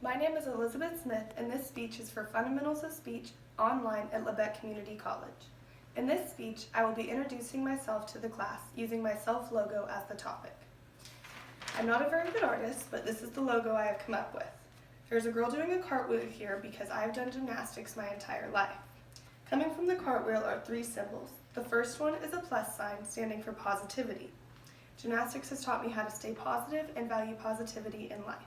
My name is Elizabeth Smith, and this speech is for Fundamentals of Speech online at Labette Community College. In this speech, I will be introducing myself to the class using my self logo as the topic. I'm not a very good artist, but this is the logo I have come up with. There's a girl doing a cartwheel here because I have done gymnastics my entire life. Coming from the cartwheel are three symbols. The first one is a plus sign standing for positivity. Gymnastics has taught me how to stay positive and value positivity in life.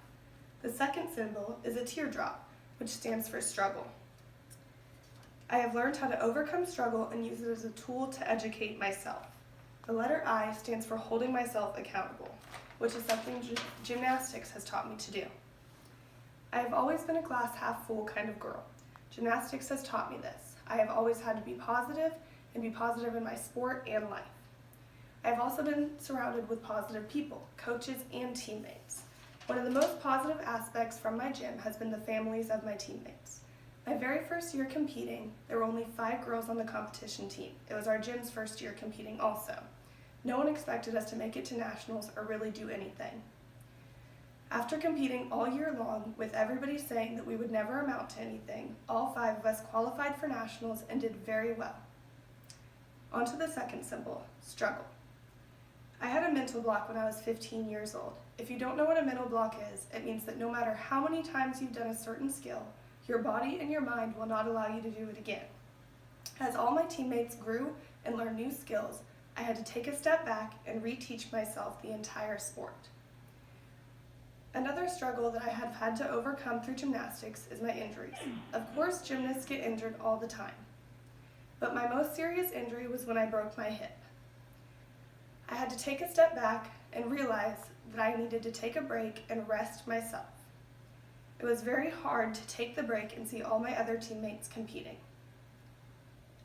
The second symbol is a teardrop, which stands for struggle. I have learned how to overcome struggle and use it as a tool to educate myself. The letter I stands for holding myself accountable, which is something gymnastics has taught me to do. I have always been a glass half full kind of girl. Gymnastics has taught me this. I have always had to be positive and be positive in my sport and life. I have also been surrounded with positive people, coaches, and teammates. One of the most positive aspects from my gym has been the families of my teammates. My very first year competing, there were only 5 girls on the competition team. It was our gym's first year competing also. No one expected us to make it to nationals or really do anything. After competing all year long, with everybody saying that we would never amount to anything, all 5 of us qualified for nationals and did very well. On to the second symbol, struggle. I had a mental block when I was 15 years old. If you don't know what a mental block is, it means that no matter how many times you've done a certain skill, your body and your mind will not allow you to do it again. As all my teammates grew and learned new skills, I had to take a step back and reteach myself the entire sport. Another struggle that I have had to overcome through gymnastics is my injuries. Of course, gymnasts get injured all the time, but my most serious injury was when I broke my hip. I had to take a step back and realize that I needed to take a break and rest myself. It was very hard to take the break and see all my other teammates competing.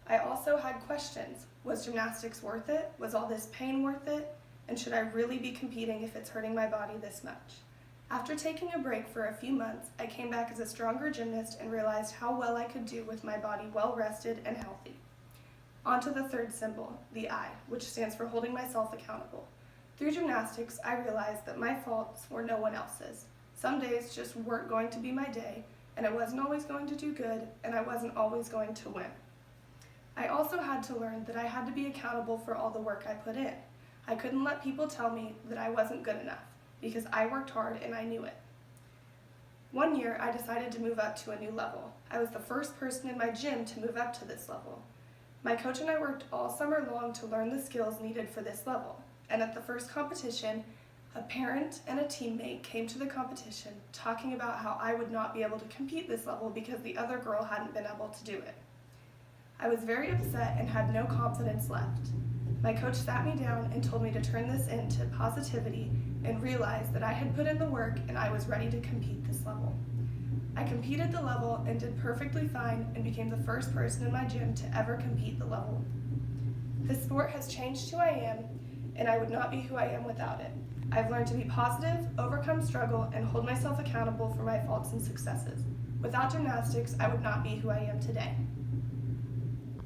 I also had questions. Was gymnastics worth it? Was all this pain worth it? And should I really be competing if it's hurting my body this much? After taking a break for a few months, I came back as a stronger gymnast and realized how well I could do with my body well rested and healthy. On to the third symbol, the I, which stands for holding myself accountable. Through gymnastics, I realized that my faults were no one else's. Some days just weren't going to be my day, and I wasn't always going to do good, and I wasn't always going to win. I also had to learn that I had to be accountable for all the work I put in. I couldn't let people tell me that I wasn't good enough, because I worked hard and I knew it. One year, I decided to move up to a new level. I was the first person in my gym to move up to this level. My coach and I worked all summer long to learn the skills needed for this level, and at the first competition, a parent and a teammate came to the competition talking about how I would not be able to compete this level because the other girl hadn't been able to do it. I was very upset and had no confidence left. My coach sat me down and told me to turn this into positivity and realize that I had put in the work and I was ready to compete this level. I competed the level and did perfectly fine and became the first person in my gym to ever compete the level. This sport has changed who I am, and I would not be who I am without it. I've learned to be positive, overcome struggle, and hold myself accountable for my faults and successes. Without gymnastics, I would not be who I am today.